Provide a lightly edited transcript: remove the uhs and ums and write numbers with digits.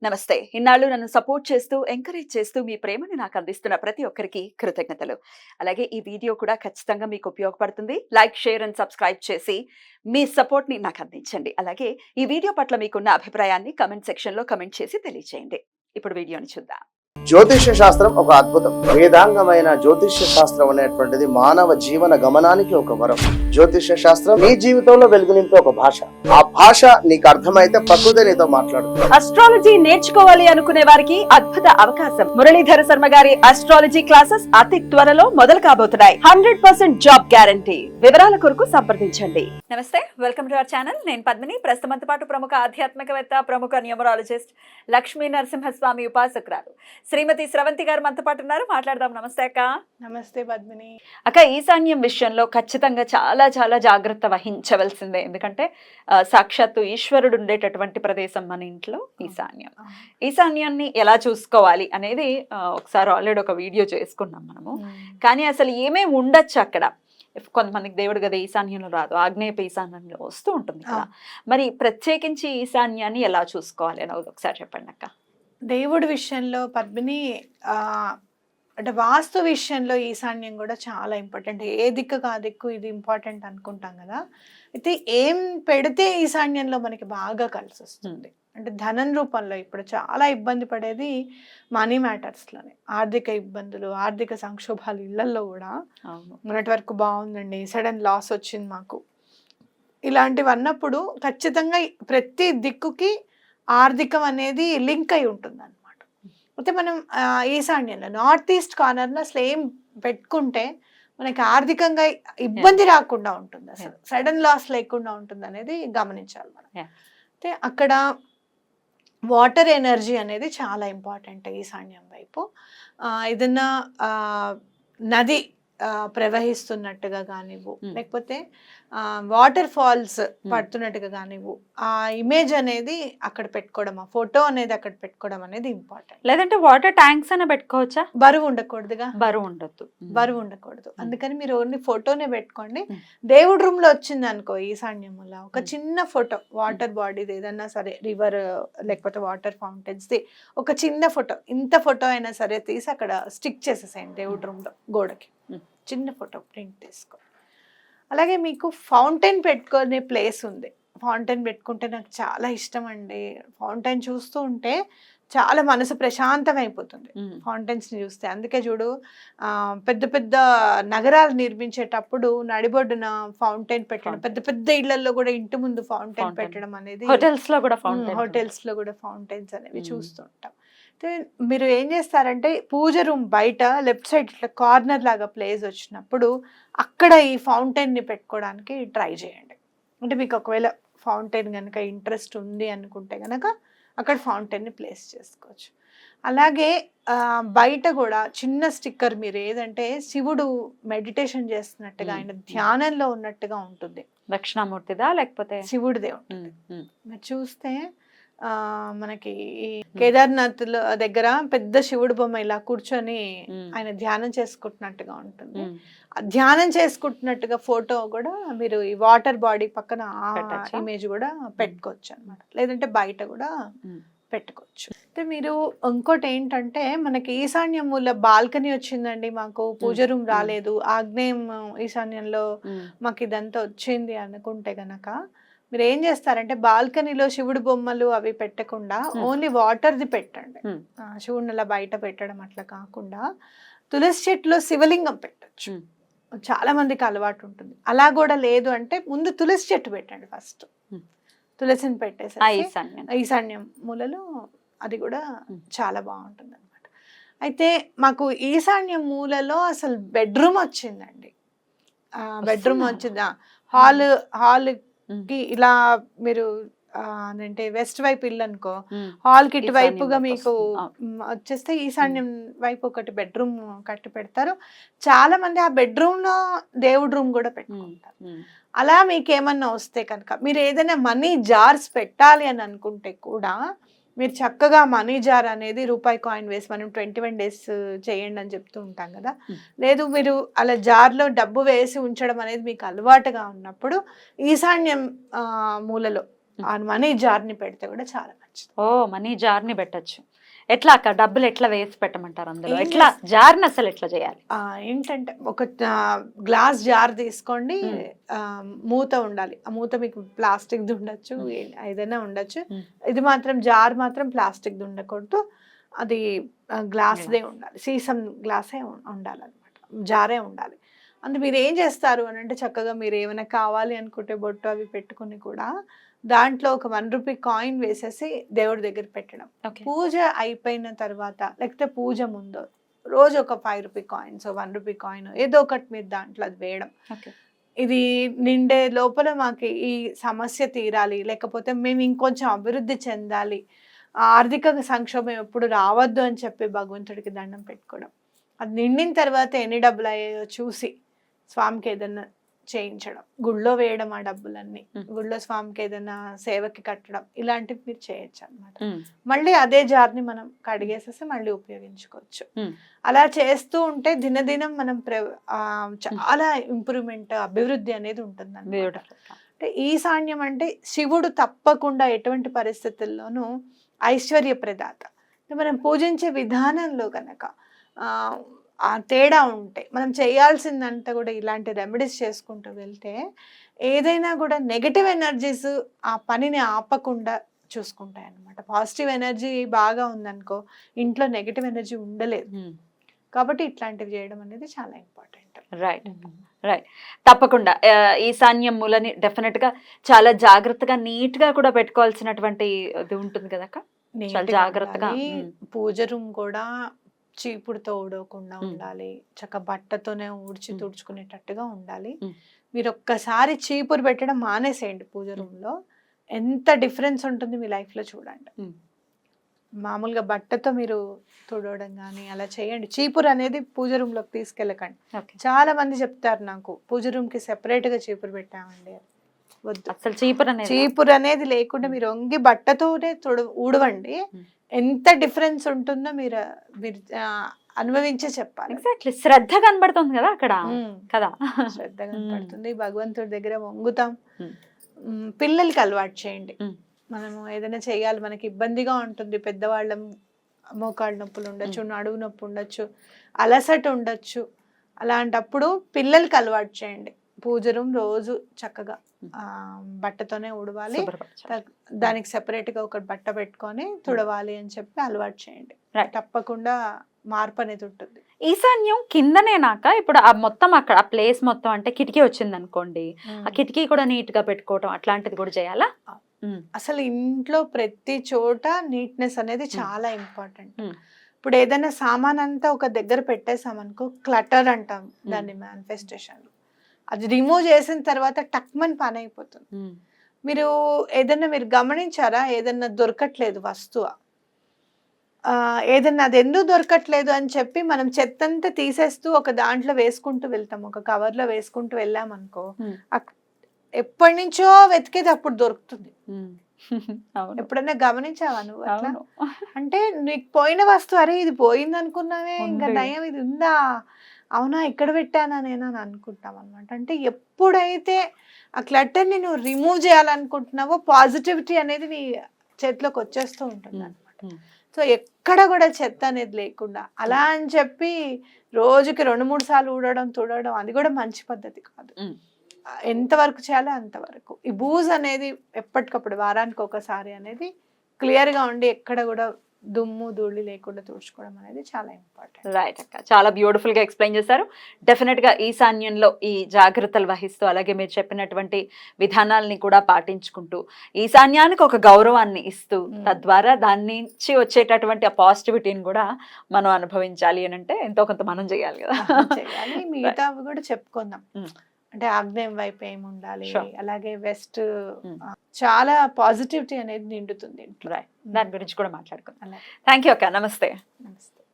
నమస్తే. ఇన్నాళ్ళు నన్ను సపోర్ట్ చేస్తూ, ఎంకరేజ్ చేస్తూ మీ ప్రేమని నాకు అందిస్తున్న ప్రతి ఒక్కరికి కృతజ్ఞతలు. అలాగే ఈ వీడియో కూడా ఖచ్చితంగా మీకు ఉపయోగపడుతుంది. లైక్, షేర్ అండ్ సబ్స్క్రైబ్ చేసి మీ సపోర్ట్‌ని నాకు అందించండి. అలాగే ఈ వీడియో పట్ల మీకున్న అభిప్రాయాన్ని కామెంట్ సెక్షన్‌లో కామెంట్ చేసి తెలియజేయండి. ఇప్పుడు వీడియోని చూద్దాం. జ్యోతిష్య శాస్త్రం ఒక అద్భుతం. వేదాంగమైన జ్యోతిష్య శాస్త్రం అనేటువంటిది మానవ జీవన గమనానికి ఒక వరం. జ్యోతిష్య శాస్త్రం నీ జీవితంలో వెలుగునింపే ఒక భాష. ఆ భాష నీకు అర్థమైతే ప్రకృతి నీతో మాట్లాడుతుంది. అస్ట్రాలజీ నేర్చుకోవాలి అనుకునే వారికి అద్భుత అవకాశం. మురళీధర శర్మ గారి అస్ట్రాలజీ క్లాసెస్ అతి త్వరలో మొదలు కాబోతున్నాయి. 100% జాబ్ గ్యారంటీ. వివరాల కొరకు సంప్రదించండి. నమస్తే, వెల్కమ్ టు అవర్ ఛానల్. నేను పద్మిని. ప్రస్తుతంతో పాటు ప్రముఖ ఆధ్యాత్మికవేత్త, ప్రముఖ న్యూమరాలజిస్ట్ లక్ష్మీ నరసింహస్వామి ఉపాసకురాలు శ్రీమతి స్రవంతి గారు మనతో పాటు ఉన్నారు. మాట్లాడదాం. నమస్తే అక్క. నమస్తే పద్మిని. అక్క, ఈశాన్యం విషయంలో ఖచ్చితంగా చాలా చాలా జాగ్రత్త వహించవలసిందే. ఎందుకంటే సాక్షాత్తు ఈశ్వరుడు ఉండేటటువంటి ప్రదేశం మన ఇంట్లో ఈశాన్యం. ఈశాన్యాన్ని ఎలా చూసుకోవాలి అనేది ఒకసారి ఆల్రెడీ ఒక వీడియో చేసుకున్నాం మనము. కానీ అసలు ఏమేమి ఉండొచ్చు అక్కడ? కొంతమందికి దేవుడు కదా ఈశాన్యంలో రాదు, ఆగ్నేయపు ఈశాన్యంలో వస్తూ ఉంటుంది కదా. మరి ప్రత్యేకించి ఈశాన్యాన్ని ఎలా చూసుకోవాలి అని ఒకసారి చెప్పండి అక్క. దేవుడి విషయంలో పద్మిని అంటే వాస్తు విషయంలో ఈశాన్యం కూడా చాలా ఇంపార్టెంట్. ఏ దిక్కు ఆ దిక్కు ఇది ఇంపార్టెంట్ అనుకుంటాం కదా. అయితే ఏం పెడితే ఈశాన్యంలో మనకి బాగా కలిసి వస్తుంది అంటే ధనం రూపంలో ఇప్పుడు చాలా ఇబ్బంది పడేది మనీ మ్యాటర్స్లోనే. ఆర్థిక ఇబ్బందులు, ఆర్థిక సంక్షోభాలు ఇళ్లలో కూడా. మొన్నటి వరకు బాగుందండి, సడన్ లాస్ వచ్చింది మాకు, ఇలాంటివి అన్నప్పుడు ఖచ్చితంగా ప్రతి దిక్కుకి ఆర్థికం అనేది లింక్ అయి ఉంటుంది అనమాట. అయితే మనం ఈశాన్యంలో నార్త్ ఈస్ట్ కార్నర్లో అసలు ఏం పెట్టుకుంటే మనకి ఆర్థికంగా ఇబ్బంది రాకుండా ఉంటుంది, అసలు సడన్ లాస్ లేకుండా ఉంటుంది అనేది గమనించాలి మనం. అయితే అక్కడ వాటర్ ఎనర్జీ అనేది చాలా ఇంపార్టెంట్. ఈశాన్యం వైపు ఏదన్నా నది ప్రవహిస్తున్నట్టుగా కానివ్వు, లేకపోతే వాటర్ ఫాల్స్ పడుతున్నట్టుగా కానివ్వు, ఆ ఇమేజ్ అనేది అక్కడ పెట్టుకోవడం, ఆ ఫోటో అనేది అక్కడ పెట్టుకోవడం అనేది ఇంపార్టెంట్. లేదంటే వాటర్ ట్యాంక్స్ అయినా పెట్టుకోవచ్చా? బరువు ఉండకూడదుగా, బరువు ఉండద్దు, బరువు ఉండకూడదు. అందుకని మీరు ఓన్లీ ఫోటోనే పెట్టుకోండి. దేవుడి రూమ్ లో వచ్చింది అనుకో ఈశాన్యములా ఒక చిన్న ఫోటో, వాటర్ బాడీది ఏదన్నా సరే, రివర్ లేకపోతే వాటర్ ఫౌంటైన్స్ ది ఒక చిన్న ఫోటో, ఇంత ఫోటో అయినా సరే తీసి అక్కడ స్టిక్ చేసేసేయండి దేవుడి రూమ్ లో గోడకి. చిన్న ఫోటో ప్రింట్ తీసుకో. అలాగే మీకు ఫౌంటైన్ పెట్టుకునే ప్లేస్ ఉంది. ఫౌంటైన్ పెట్టుకుంటే నాకు చాలా ఇష్టం అండి. ఫౌంటైన్ చూస్తూ ఉంటే చాలా మనసు ప్రశాంతం అయిపోతుంది ఫౌంటైన్స్ని చూస్తే. అందుకే చూడు, పెద్ద పెద్ద నగరాలు నిర్మించేటప్పుడు నడిబొడ్డున ఫౌంటైన్ పెట్టడం, పెద్ద పెద్ద ఇళ్లలో కూడా ఇంటి ముందు ఫౌంటైన్ పెట్టడం అనేది, హోటల్స్ లో కూడా ఫౌంటైన్స్ అనేవి చూస్తుంటాం. మీరు ఏం చేస్తారంటే పూజ రూమ్ బయట లెఫ్ట్ సైడ్ ఇట్లా కార్నర్ లాగా ప్లేస్ వచ్చినప్పుడు అక్కడ ఈ ఫౌంటైన్ని పెట్టుకోవడానికి ట్రై చేయండి. అంటే మీకు ఒకవేళ ఫౌంటైన్ కనుక ఇంట్రెస్ట్ ఉంది అనుకుంటే కనుక అక్కడ ఫౌంటైన్ని ప్లేస్ చేసుకోవచ్చు. అలాగే బయట కూడా చిన్న స్టిక్కర్ మీరు ఏదంటే శివుడు మెడిటేషన్ చేస్తున్నట్టుగా, ఆయన ధ్యానంలో ఉన్నట్టుగా ఉంటుంది. దక్షిణామూర్తిదా లేకపోతే శివుడిదే ఉంటుంది. మీరు చూస్తే మనకి కేదార్నాథ్ దగ్గర పెద్ద శివుడు బొమ్మ ఇలా కూర్చొని ఆయన ధ్యానం చేసుకుంటున్నట్టుగా ఉంటుంది. ధ్యానం చేసుకుంటున్నట్టుగా ఫోటో కూడా మీరు ఈ వాటర్ బాడీ పక్కన ఇమేజ్ కూడా పెట్టుకోవచ్చు అనమాట. లేదంటే బయట కూడా పెట్టుకోవచ్చు. అయితే మీరు ఇంకోటి ఏంటంటే మనకి ఈశాన్యం మూల బాల్కనీ వచ్చిందండి, మాకు పూజ రూమ్ రాలేదు, ఆగ్నేయం ఈశాన్యంలో మాకు ఇదంతా వచ్చింది అనుకుంటే గనక మీరు ఏం చేస్తారంటే బాల్కనీలో శివుడు బొమ్మలు అవి పెట్టకుండా ఓన్లీ వాటర్ది పెట్టండి. శివుడిని అలా బయట పెట్టడం అట్లా కాకుండా తులసి చెట్టులో శివలింగం పెట్టచ్చు. చాలా మందికి అలవాటు ఉంటుంది. అలా కూడా లేదు అంటే ముందు తులసి చెట్టు పెట్టండి. ఫస్ట్ తులసిని పెట్టేసి ఈశాన్యం మూలలో అది కూడా చాలా బాగుంటుంది అనమాట. అయితే మాకు ఈశాన్యం మూలలో అసలు బెడ్రూమ్ వచ్చిందండి. బెడ్రూమ్ వచ్చిందా, హాల్ కి ఇలా మీరు అంటే వెస్ట్ వైపు ఇల్లు అనుకో, హాల్ కి ఇటు వైపుగా మీకు వచ్చేస్తే ఈశాన్యం వైపు ఒకటి బెడ్రూమ్ కట్టి పెడతారు. చాలా మంది ఆ బెడ్రూమ్ లో దేవుడి రూమ్ కూడా పెట్టుకుంటారు. అలా మీకు ఏమన్నా వస్తే కనుక మీరు ఏదైనా మనీ జార్స్ పెట్టాలి అని అనుకుంటే కూడా మీరు చక్కగా మనీ జార్ అనేది రూపాయి కాయిన్ వేసి, మనం 21 days చేయండి అని చెప్తూ ఉంటాం కదా. లేదు మీరు అలా జార్లో డబ్బు వేసి ఉంచడం అనేది మీకు అలవాటుగా ఉన్నప్పుడు ఈశాన్యం మూలలో ఆ మనీ జార్ని పెడితే కూడా చాలా మంచిది. ఓ మనీ జార్ని పెట్టచ్చు. ఎట్లా అక్క డబ్బులు ఎట్లా వేసి పెట్టమంటారు అందులో? ఏం ఎట్లా జార్ని అసలు ఎట్లా చేయాలి? ఏంటంటే ఒక గ్లాస్ జార్ తీసుకోండి, మూత ఉండాలి. ఆ మూత మీకు ప్లాస్టిక్ది ఉండొచ్చు, ఏదైనా ఉండొచ్చు. ఇది మాత్రం జార్ మాత్రం ప్లాస్టిక్ది ఉండకూడదు, అది గ్లాస్దే ఉండాలి, సీసం గ్లాసే ఉండాలన్నమాట, జారే ఉండాలి. అంటే మీరు ఏం చేస్తారు అని అంటే చక్కగా మీరు ఏమైనా కావాలి అనుకుంటే బొట్టు అవి పెట్టుకుని కూడా దాంట్లో ఒక 1 రూపీ కాయిన్ వేసేసి దేవుడి దగ్గర పెట్టడం. పూజ అయిపోయిన తర్వాత లేకపోతే పూజ ముందు రోజు ఒక 5 రూపీ కాయిన్స్, 1 రూపీ కాయిన్ ఏదో ఒకటి మీరు దాంట్లో అది వేయడం. ఇది నిండే లోపల మాకు ఈ సమస్య తీరాలి, లేకపోతే మేము ఇంకొంచెం అభివృద్ధి చెందాలి, ఆర్థిక సంక్షోభం ఎప్పుడు రావద్దు అని చెప్పి భగవంతుడికి దండం పెట్టుకోవడం. అది నిండిన తర్వాత ఎన్ని డబ్బులు అయ్యాయో చూసి స్వామికి ఏదన్నా చేయించడం, గుళ్ళో వేయడం, ఆ డబ్బులన్నీ గుళ్ళో స్వామికి ఏదైనా సేవకి కట్టడం, ఇలాంటివి మీరు చేయొచ్చు అనమాట. మళ్ళీ అదే జార్ని మనం కడిగేసేసి మళ్ళీ ఉపయోగించుకోవచ్చు. అలా చేస్తూ ఉంటే దినదినం మనం చాలా ఇంప్రూవ్మెంట్, అభివృద్ధి అనేది ఉంటుంది అన్నమాట. అంటే ఈశాన్యం అంటే శివుడు తప్పకుండా ఎటువంటి పరిస్థితుల్లోనూ ఐశ్వర్య ప్రదాత. మనం పూజించే విధానంలో కనుక ఆ తేడా ఉంటే మనం చేయాల్సిందంతా కూడా ఇలాంటి రెమెడీస్ చేసుకుంటూ వెళ్తే ఏదైనా కూడా నెగటివ్ ఎనర్జీస్ ఆ పనిని ఆపకుండా చూసుకుంటాయి అన్నమాట. పాజిటివ్ ఎనర్జీ బాగా ఉందనుకో ఇంట్లో నెగటివ్ ఎనర్జీ ఉండలేదు. కాబట్టి ఇట్లాంటివి చేయడం అనేది చాలా ఇంపార్టెంట్. రైట్. తప్పకుండా ఈశాన్యం మూలని డెఫినెట్ గా చాలా జాగ్రత్తగా నీట్ గా కూడా పెట్టుకోవాల్సినటువంటి ఇది ఉంటుంది కదా, చాలా జాగ్రత్తగా. పూజ రూమ్ కూడా చీపుడుతో ఊడవకుండా ఉండాలి, చక్క బట్టతోనే ఊడ్చి తుడుచుకునేటట్టుగా ఉండాలి. మీరు ఒక్కసారి చీపురు పెట్టడం మానేసేయండి పూజ రూమ్ లో, ఎంత డిఫరెన్స్ ఉంటుంది మీ లైఫ్ లో చూడండి. మామూలుగా బట్టతో మీరు తుడవడం కానీ అలా చేయండి. చీపురు అనేది పూజ రూమ్ లోకి తీసుకెళ్ళకండి. చాలా మంది చెప్తారు నాకు పూజ రూమ్ కి సెపరేట్ గా చీపురు పెట్టామండి. వద్దు, అసలు చీపురు అనేది లేకుండా మీరు వంగి బట్టతోనే ఊడవండి. ఎంత డిఫరెన్స్ ఉంటుందో మీరు అనుభవించే చెప్పాలి. ఎగ్జాక్ట్లీ, శ్రద్ధ కనబడుతుంది కదా అక్కడ, కదా శ్రద్ధ కనబడుతుంది. భగవంతుడి దగ్గర వంగుతాం. పిల్లలకి అలవాటు చేయండి. మనము ఏదైనా చేయాలి, మనకి ఇబ్బందిగా ఉంటుంది, పెద్దవాళ్ళం మోకాళ్ళ నొప్పులు ఉండొచ్చు, నడువు నొప్పి ఉండొచ్చు, అలసట ఉండొచ్చు. అలాంటప్పుడు పిల్లలకి అలవాటు చేయండి. పూజ రూమ్ రోజు చక్కగా బట్టతోనే ఉడవాలి, దానికి సెపరేట్ గా ఒక బట్ట పెట్టుకొని తుడవాలి అని చెప్పి అలవాటు చేయండి. తప్పకుండా మార్పు అనేది ఉంటుంది. ఈశాన్యం కిందనేనాక ఇప్పుడు ఆ మొత్తం అక్కడ ఆ ప్లేస్ మొత్తం అంటే కిటికీ వచ్చింది అనుకోండి, ఆ కిటికీ కూడా నీట్ గా పెట్టుకోవటం అట్లాంటిది కూడా చేయాలా? అసలు ఇంట్లో ప్రతి చోట నీట్నెస్ అనేది చాలా ఇంపార్టెంట్. ఇప్పుడు ఏదైనా సామాన్ అంతా ఒక దగ్గర పెట్టేసామనుకో క్లటర్ అంటాం దాన్ని మేనిఫెస్టేషన్. అది రిమూవ్ చేసిన తర్వాత టక్మని పని అయిపోతుంది. మీరు ఏదన్నా మీరు గమనించారా, ఏదన్నా దొరకట్లేదు వస్తువు, ఏదన్నా అది ఎందుకు దొరకట్లేదు అని చెప్పి మనం చెత్తంతా తీసేస్తూ ఒక దాంట్లో వేసుకుంటూ వెళ్తాం, ఒక కవర్లో వేసుకుంటూ వెళ్ళామనుకో ఎప్పటి నుంచో వెతికేది అప్పుడు దొరుకుతుంది. ఎప్పుడైనా గమనించావా నువ్వు అట్లా? అంటే నీకు పోయిన వస్తువు, అరే ఇది పోయింది అనుకున్నావే, ఇంకా నయం ఇది ఉందా, అవునా ఇక్కడ పెట్టానా నేను అని అనుకుంటాం అనమాట. అంటే ఎప్పుడైతే ఆ క్లటర్ని నువ్వు రిమూవ్ చేయాలనుకుంటున్నావో పాజిటివిటీ అనేది నీ చేతిలోకి వచ్చేస్తూ ఉంటుంది అనమాట. సో ఎక్కడ కూడా చెత్త అనేది లేకుండా, అలా అని చెప్పి రోజుకి 2-3 సార్లు ఊడడం తుడవడం అది కూడా మంచి పద్ధతి కాదు. ఎంతవరకు చేయాలో అంతవరకు. ఈ బూజ్ అనేది ఎప్పటికప్పుడు వారానికి ఒకసారి అనేది క్లియర్గా ఉండి ఎక్కడ కూడా దుమ్ము ధూళి లేకుండా తుడుచుకోవడం అనేది చాలా ఇంపార్టెంట్. రైట్ అక్క, చాలా బ్యూటిఫుల్ గా ఎక్స్ప్లెయిన్ చేశారు. డెఫినెట్ గా ఈశాన్యంలో ఈ జాగ్రత్తలు వహిస్తూ అలాగే మీరు చెప్పినటువంటి విధానాలని కూడా పాటించుకుంటూ ఈశాన్యానికి ఒక గౌరవాన్ని ఇస్తూ తద్వారా దాని నుంచి వచ్చేటటువంటి ఆ పాజిటివిటీని కూడా మనం అనుభవించాలి అని అంటే ఎంతో కొంత మనం చేయాలి కదా. చేయాలి, మిగతా కూడా చెప్పుకుందాం. అంటే ఆగ్నేయం వైపు ఏమి ఉండాలి, అలాగే వెస్ట్, చాలా పాజిటివిటీ అనేది నిండుతుంది. దాని గురించి కూడా మాట్లాడుకుందాం. థ్యాంక్ యూ అక్క, నమస్తే. నమస్తే.